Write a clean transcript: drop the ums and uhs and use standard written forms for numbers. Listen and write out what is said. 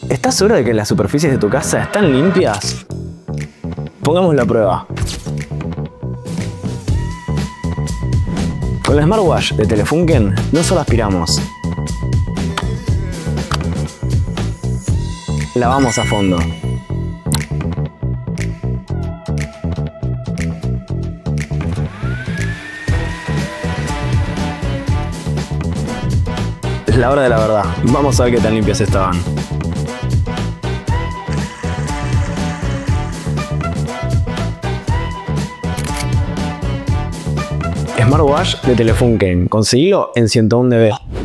¿Estás seguro de que las superficies de tu casa están limpias? Pongamos la prueba. Con el smartwash de Telefunken no solo aspiramos, lavamos a fondo. Es la hora de la verdad. Vamos a ver qué tan limpias estaban. Smartwash de Telefunken. Conseguilo en 101 dB.